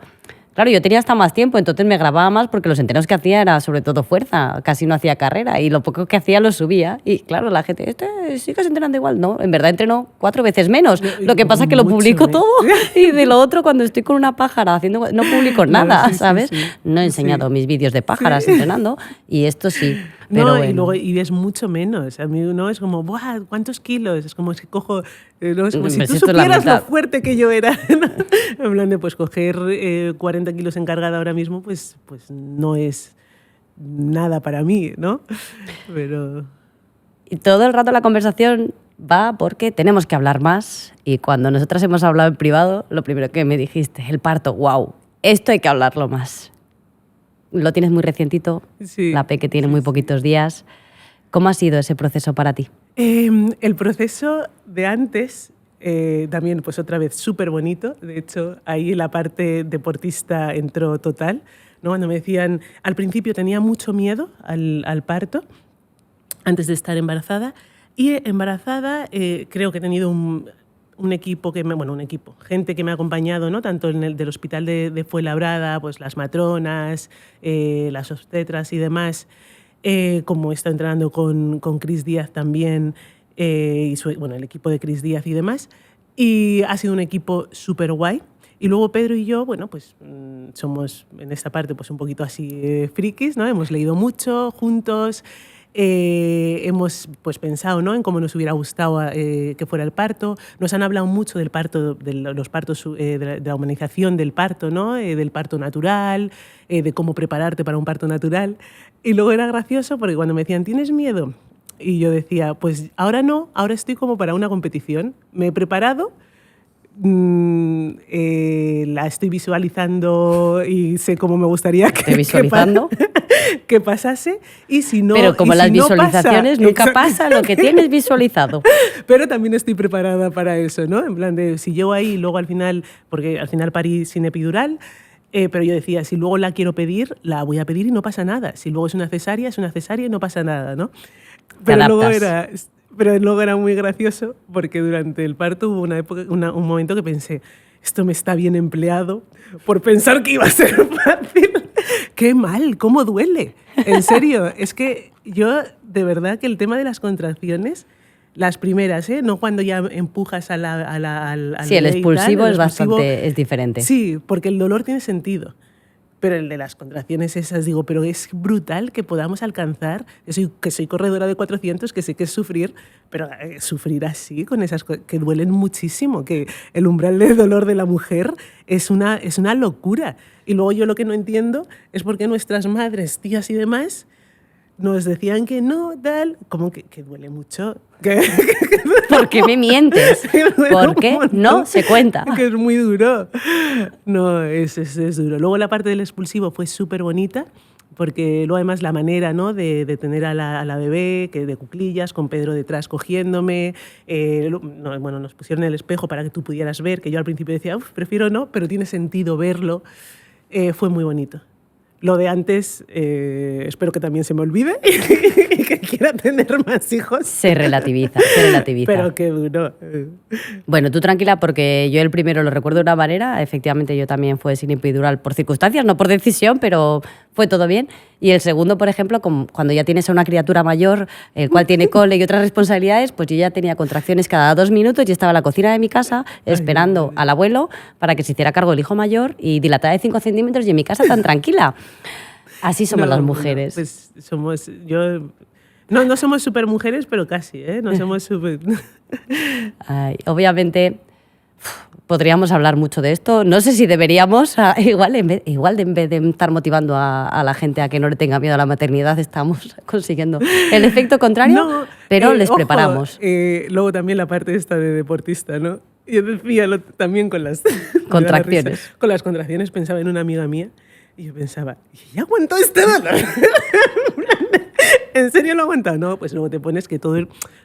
Claro, yo tenía hasta más tiempo, entonces me grababa más porque los entrenos que hacía era sobre todo fuerza, casi no hacía carrera, y lo poco que hacía lo subía. Y claro, la gente, ¿sigues entrenando igual? No, en verdad entreno 4 veces menos. Lo que pasa es que lo publico todo, y de lo otro, cuando estoy con una pájara haciendo, no publico nada, sí, ¿sabes? Sí. No he enseñado mis vídeos de pájaras entrenando, y esto sí. Pero no, bueno. Y luego es mucho menos. A mí no es como, ¡buah! ¿Cuántos kilos? Es como si cojo, no, es como si tú supieras lo fuerte que yo era. En plan de, pues coger 40 kilos en cargada ahora mismo, pues no es nada para mí, ¿no? Pero... Y todo el rato la conversación va porque tenemos que hablar más, y cuando nosotras hemos hablado en privado, lo primero que me dijiste, el parto, wow, esto hay que hablarlo más. Lo tienes muy recientito, sí, la Peque tiene muy poquitos días. ¿Cómo ha sido ese proceso para ti? El proceso de antes, también pues otra vez súper bonito. De hecho, ahí la parte deportista entró total, ¿no? Cuando me decían, al principio tenía mucho miedo al parto, antes de estar embarazada. Y embarazada creo que he tenido un equipo gente que me ha acompañado, ¿no? Tanto en el del hospital de Fuenlabrada, pues las matronas, las obstetras y demás, como he estado entrenando con Cris Díaz también, y el equipo de Cris Díaz y demás, y ha sido un equipo súper guay. Y luego Pedro y yo, bueno, pues somos en esta parte pues un poquito así frikis, ¿no? Hemos leído mucho juntos. Hemos pues pensado, ¿no?, en cómo nos hubiera gustado que fuera el parto. Nos han hablado mucho del parto, de los partos, de la humanización del parto, ¿no?, del parto natural, de cómo prepararte para un parto natural. Y luego era gracioso porque cuando me decían, ¿tienes miedo? Y yo decía, pues ahora no, ahora estoy como para una competición. Me he preparado, la estoy visualizando y sé cómo me gustaría que pasase, y si no, pero como las visualizaciones no nunca pasa lo que tienes visualizado. Pero también estoy preparada para eso, ¿no? En plan de, si llego ahí luego al final, porque al final parí sin epidural, pero yo decía, si luego la quiero pedir, la voy a pedir y no pasa nada. Si luego es una cesárea y no pasa nada, ¿no? Pero luego era muy gracioso porque durante el parto hubo un momento que pensé, esto me está bien empleado por pensar que iba a ser fácil. ¡Qué mal! ¿Cómo duele? En serio, es que yo, de verdad, que el tema de las contracciones, las primeras, no cuando ya empujas al sí, el expulsivo es diferente. Sí, porque el dolor tiene sentido. Pero el de las contracciones esas, digo, pero es brutal que podamos alcanzar, que soy corredora de 400, que sé que es sufrir, pero sufrir así, con esas cosas que duelen muchísimo, que el umbral de dolor de la mujer es una locura. Y luego yo lo que no entiendo es por qué nuestras madres, tías y demás nos decían que no, tal, como que duele mucho. ¿Por qué me mientes? ¿Por qué no se cuenta? Que es muy duro. No, es duro. Luego la parte del expulsivo fue súper bonita, porque luego además la manera, ¿no?, de tener a la bebé, que de cuclillas, con Pedro detrás cogiéndome. Bueno, nos pusieron el espejo para que tú pudieras ver, que yo al principio decía, prefiero no, pero tiene sentido verlo. Fue muy bonito. Lo de antes, espero que también se me olvide y que quiera tener más hijos. Se relativiza, se relativiza. Pero qué duro. Bueno, tú tranquila, porque yo el primero lo recuerdo de una manera. Efectivamente, yo también fue sin epidural por circunstancias, no por decisión, pero fue todo bien. Y el segundo, por ejemplo, cuando ya tienes a una criatura mayor, el cual tiene cole y otras responsabilidades, pues yo ya tenía contracciones cada 2 minutos y estaba en la cocina de mi casa esperando al abuelo para que se hiciera cargo del hijo mayor y dilatada de 5 centímetros y en mi casa tan tranquila. Así somos las mujeres. Pues no somos súper mujeres, pero casi, ¿eh? No somos súper... Obviamente podríamos hablar mucho de esto. No sé si deberíamos, igual en vez de estar motivando a la gente a que no le tenga miedo a la maternidad, estamos consiguiendo el efecto contrario, pero les preparamos. Luego también la parte esta de deportista, ¿no? Yo decía también con las contracciones. Con las contracciones pensaba en una amiga mía y yo pensaba, ¿y aguantó este dolor? ¿En serio lo ha aguantado? No, pues luego te pones que todo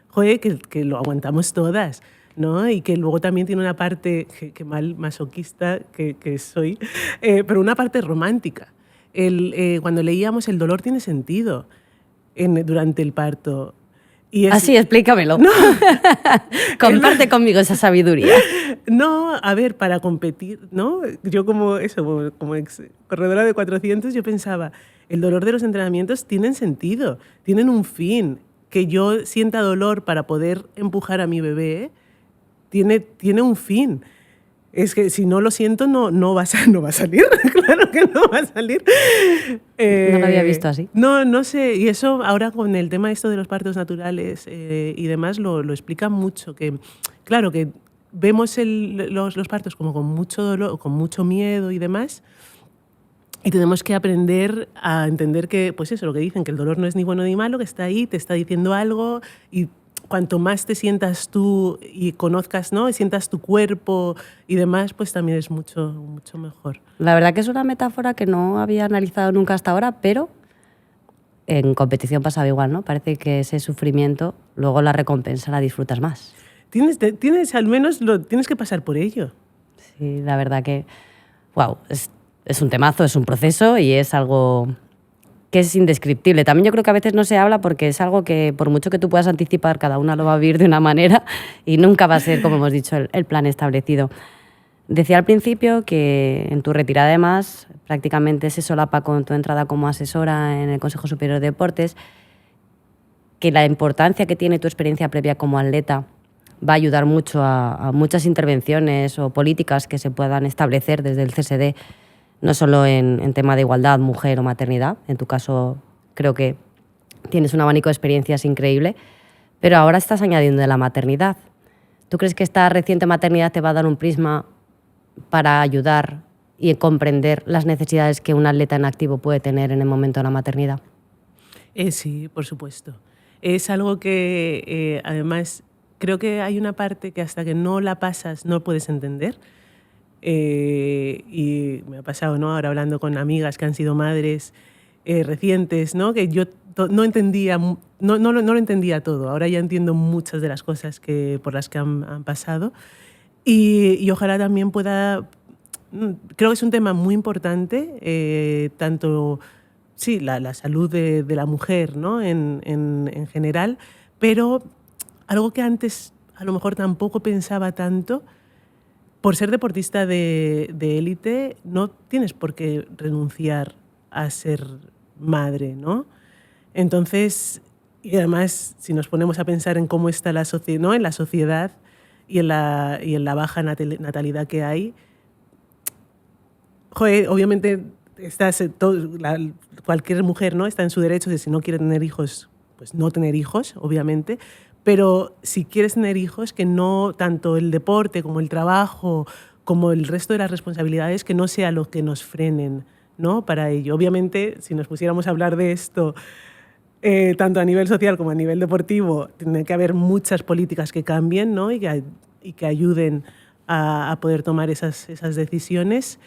joder, que lo aguantamos todas, ¿no? Y que luego también tiene una parte, que mal masoquista que soy, pero una parte romántica. Cuando leíamos El dolor tiene sentido durante el parto. Así, explícamelo. No. Comparte conmigo esa sabiduría. No, a ver, para competir, ¿no? Yo como corredora de 400, yo pensaba, el dolor de los entrenamientos tienen sentido, tienen un fin. Que yo sienta dolor para poder empujar a mi bebé, tiene un fin. Es que si no lo siento, no va a salir. Claro que no va a salir. No lo había visto así. No sé. Y eso ahora con el tema esto de los partos naturales y demás lo explica mucho. Que, claro, que vemos los partos como con mucho dolor, con mucho miedo y demás. Y tenemos que aprender a entender que, pues eso, lo que dicen, que el dolor no es ni bueno ni malo, que está ahí, te está diciendo algo y cuanto más te sientas tú y conozcas, ¿no?, y sientas tu cuerpo y demás, pues también es mucho, mucho mejor. La verdad que es una metáfora que no había analizado nunca hasta ahora, pero en competición pasaba igual, ¿no? Parece que ese sufrimiento, luego la recompensa la disfrutas más. Tienes al menos, tienes que pasar por ello. Sí, la verdad que, wow, es un temazo, es un proceso y es algo que es indescriptible. También yo creo que a veces no se habla porque es algo que, por mucho que tú puedas anticipar, cada una lo va a vivir de una manera y nunca va a ser, como hemos dicho, el plan establecido. Decía al principio que en tu retirada, además, prácticamente se solapa con tu entrada como asesora en el Consejo Superior de Deportes, que la importancia que tiene tu experiencia previa como atleta va a ayudar mucho a muchas intervenciones o políticas que se puedan establecer desde el CSD, no solo en tema de igualdad, mujer o maternidad. En tu caso, creo que tienes un abanico de experiencias increíble, pero ahora estás añadiendo de la maternidad. ¿Tú crees que esta reciente maternidad te va a dar un prisma para ayudar y comprender las necesidades que un atleta en activo puede tener en el momento de la maternidad? Sí, por supuesto. Es algo que, además, creo que hay una parte que hasta que no la pasas no puedes entender. Y me ha pasado, ¿no?, ahora hablando con amigas que han sido madres recientes, ¿no?, que yo no entendía, no lo entendía todo. Ahora ya entiendo muchas de las cosas por las que han pasado. Y ojalá también pueda... Creo que es un tema muy importante, tanto sí, la salud de la mujer, ¿no?, en general, pero algo que antes a lo mejor tampoco pensaba tanto. Por ser deportista de élite, no tienes por qué renunciar a ser madre, ¿no? Entonces, y además, si nos ponemos a pensar en cómo está la sociedad, ¿no?, en la sociedad y en la baja natalidad que hay, joder, obviamente cualquier mujer, ¿no?, está en su derecho de, si no quiere tener hijos, pues no tener hijos, obviamente, pero si quieres tener hijos, que no tanto el deporte como el trabajo, como el resto de las responsabilidades, que no sea lo que nos frenen, ¿no?, para ello. Obviamente, si nos pusiéramos a hablar de esto, tanto a nivel social como a nivel deportivo, tiene que haber muchas políticas que cambien, ¿no?, y que ayuden a poder tomar esas decisiones.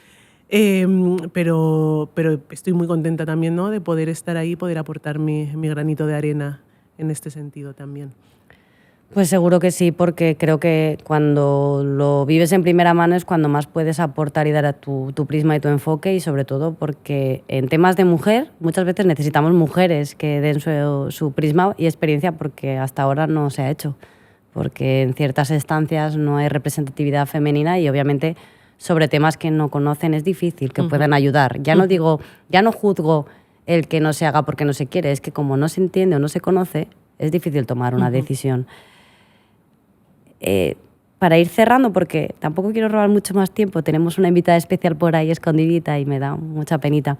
Pero estoy muy contenta también, ¿no?, de poder estar ahí, poder aportar mi granito de arena en este sentido también. Pues seguro que sí, porque creo que cuando lo vives en primera mano es cuando más puedes aportar y dar a tu prisma y tu enfoque, y sobre todo porque en temas de mujer muchas veces necesitamos mujeres que den su prisma y experiencia, porque hasta ahora no se ha hecho, porque en ciertas instancias no hay representatividad femenina y obviamente sobre temas que no conocen es difícil que puedan ayudar. Ya no digo, ya no juzgo el que no se haga porque no se quiere, es que como no se entiende o no se conoce, es difícil tomar una decisión. Para ir cerrando, porque tampoco quiero robar mucho más tiempo, tenemos una invitada especial por ahí escondidita y me da mucha penita,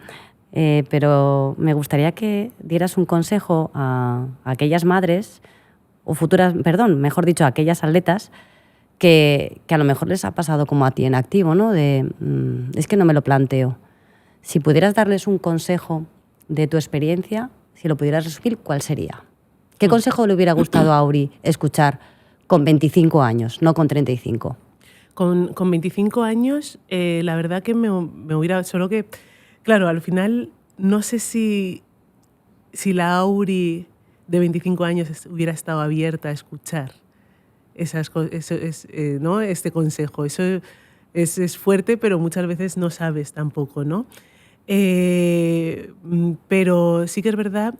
pero me gustaría que dieras un consejo a aquellas madres, o futuras, perdón, mejor dicho, a aquellas atletas que a lo mejor les ha pasado como a ti en activo, ¿no? Es que no me lo planteo. Si pudieras darles un consejo de tu experiencia, si lo pudieras resumir, ¿cuál sería? ¿Qué consejo le hubiera gustado a Auri escuchar con 25 años, no con 35? Con 25 años, la verdad que me hubiera... Solo que, claro, al final no sé si la Auri de 25 años hubiera estado abierta a escuchar ¿no?, este consejo. Eso es fuerte, pero muchas veces no sabes tampoco, ¿no? Pero sí que es verdad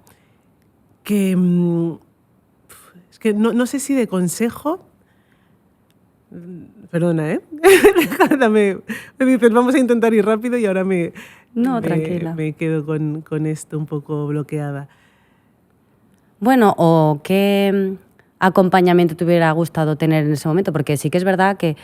que... es que no sé si de consejo... Perdona, ¿eh? me dices, vamos a intentar ir rápido y ahora tranquila. Me quedo con esto un poco bloqueada. Bueno, o qué acompañamiento te hubiera gustado tener en ese momento, porque sí que es verdad que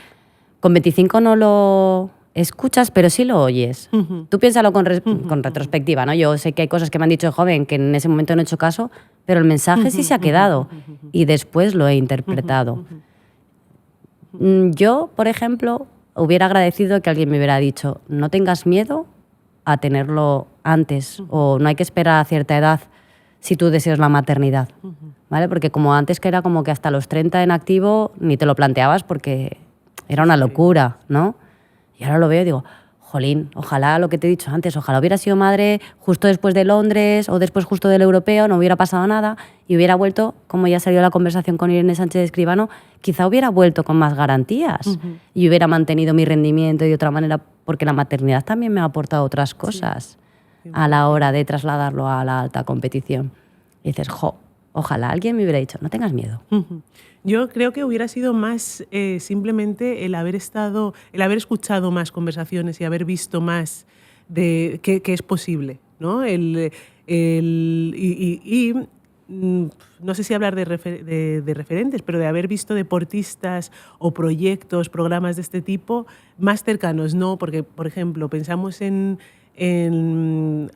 con 25 no lo escuchas, pero sí lo oyes. Tú piénsalo con retrospectiva, ¿no? Yo sé que hay cosas que me han dicho de joven que en ese momento no he hecho caso, pero el mensaje sí se ha quedado y después lo he interpretado. Yo, por ejemplo, hubiera agradecido que alguien me hubiera dicho, no tengas miedo a tenerlo antes, o no hay que esperar a cierta edad si tú deseas la maternidad, ¿vale? Porque como antes, que era como que hasta los 30 en activo ni te lo planteabas porque era una locura, ¿no? Y ahora lo veo y digo, jolín, ojalá, lo que te he dicho antes, ojalá hubiera sido madre justo después de Londres o después justo del Europeo, no hubiera pasado nada y hubiera vuelto, como ya salió la conversación con Irene Sánchez Escribano, quizá hubiera vuelto con más garantías y hubiera mantenido mi rendimiento de otra manera, porque la maternidad también me ha aportado otras cosas a la hora de trasladarlo a la alta competición. Y dices, ojalá alguien me hubiera dicho, no tengas miedo. Yo creo que hubiera sido más simplemente el haber escuchado más conversaciones y haber visto más de qué es posible, ¿no? No sé si hablar de referentes, pero de haber visto deportistas o proyectos, programas de este tipo más cercanos, ¿no? Porque, por ejemplo, pensamos en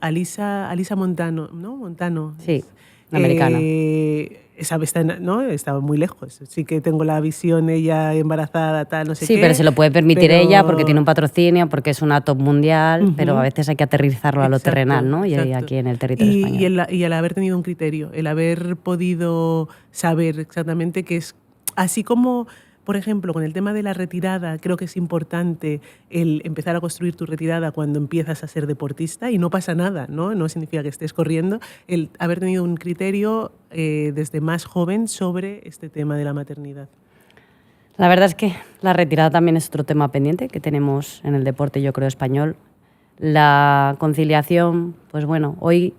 Alisa Montano, ¿no? Montano. Sí, la americana. Esa ¿no? Estaba muy lejos. Sí que tengo la visión, ella embarazada, tal, no sé qué. Sí, pero se lo puede permitir ella porque tiene un patrocinio, porque es una top mundial, pero a veces hay que aterrizarlo a lo terrenal, ¿no? Y aquí en el territorio español. Y el haber tenido un criterio, el haber podido saber exactamente qué es... Así como, por ejemplo, con el tema de la retirada, creo que es importante el empezar a construir tu retirada cuando empiezas a ser deportista y no pasa nada, ¿no? No significa que estés corriendo. El haber tenido un criterio desde más joven sobre este tema de la maternidad. La verdad es que la retirada también es otro tema pendiente que tenemos en el deporte, yo creo, español. La conciliación, pues bueno, hoy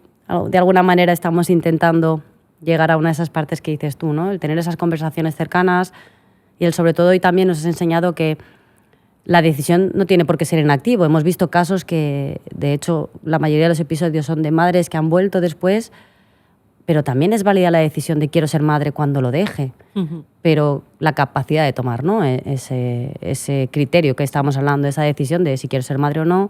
de alguna manera estamos intentando llegar a una de esas partes que dices tú, ¿no? El tener esas conversaciones cercanas. Y sobre todo hoy también nos has enseñado que la decisión no tiene por qué ser en activo. Hemos visto casos que, de hecho, la mayoría de los episodios son de madres que han vuelto después, pero también es válida la decisión de quiero ser madre cuando lo deje. Pero la capacidad de tomar, ¿no?, ese criterio que estábamos hablando, esa decisión de si quiero ser madre o no,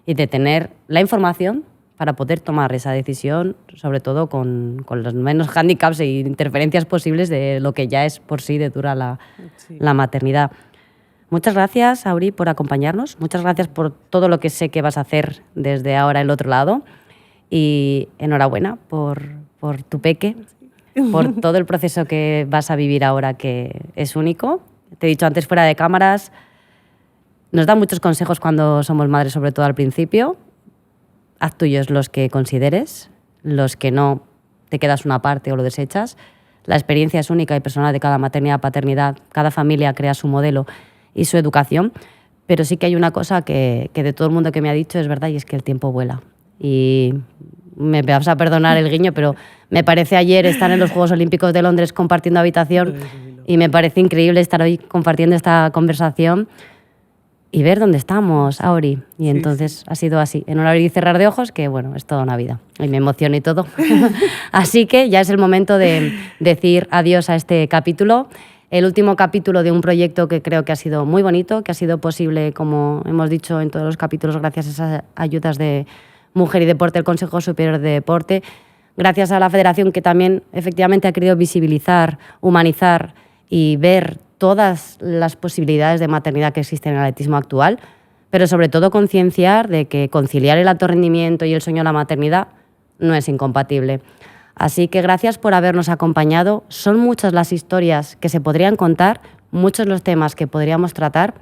y de tener la información para poder tomar esa decisión, sobre todo con los menos hándicaps e interferencias posibles de lo que ya es por sí de dura la maternidad. Muchas gracias, Auri, por acompañarnos. Muchas gracias por todo lo que sé que vas a hacer desde ahora el otro lado. Y enhorabuena por tu peque, por todo el proceso que vas a vivir ahora, que es único. Te he dicho antes fuera de cámaras, nos da muchos consejos cuando somos madres, sobre todo al principio. Haz tuyos los que consideres, los que no te quedas una parte o lo desechas. La experiencia es única y personal de cada maternidad, paternidad. Cada familia crea su modelo y su educación, pero sí que hay una cosa que de todo el mundo que me ha dicho es verdad, y es que el tiempo vuela. Y me vas a perdonar el guiño, pero me parece ayer estar en los Juegos Olímpicos de Londres compartiendo habitación y me parece increíble estar hoy compartiendo esta conversación y ver dónde estamos, Auri. Y entonces ha sido así, en un abrir y cerrar de ojos, que bueno, es toda una vida. Y me emociono y todo. Así que ya es el momento de decir adiós a este capítulo. El último capítulo de un proyecto que creo que ha sido muy bonito, que ha sido posible, como hemos dicho en todos los capítulos, gracias a esas ayudas de Mujer y Deporte, el Consejo Superior de Deporte, gracias a la Federación que también efectivamente ha querido visibilizar, humanizar y ver todas las posibilidades de maternidad que existen en el atletismo actual, pero sobre todo concienciar de que conciliar el alto rendimiento y el sueño de la maternidad no es incompatible. Así que gracias por habernos acompañado. Son muchas las historias que se podrían contar, muchos los temas que podríamos tratar,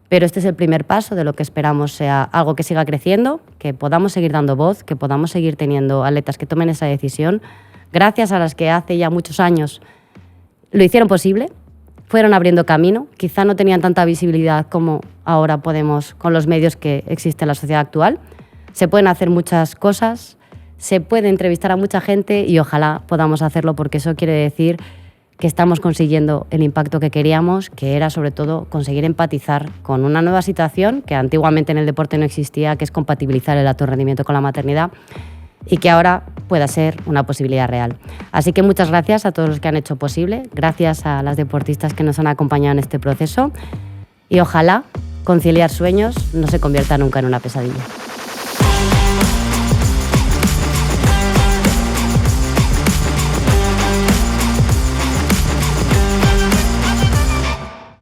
pero este es el primer paso de lo que esperamos sea algo que siga creciendo, que podamos seguir dando voz, que podamos seguir teniendo atletas que tomen esa decisión, gracias a las que hace ya muchos años lo hicieron posible, fueron abriendo camino, quizá no tenían tanta visibilidad como ahora podemos con los medios que existen en la sociedad actual. Se pueden hacer muchas cosas, se puede entrevistar a mucha gente y ojalá podamos hacerlo, porque eso quiere decir que estamos consiguiendo el impacto que queríamos, que era sobre todo conseguir empatizar con una nueva situación que antiguamente en el deporte no existía, que es compatibilizar el alto rendimiento con la maternidad y que ahora pueda ser una posibilidad real. Así que muchas gracias a todos los que han hecho posible, gracias a las deportistas que nos han acompañado en este proceso y ojalá conciliar sueños no se convierta nunca en una pesadilla.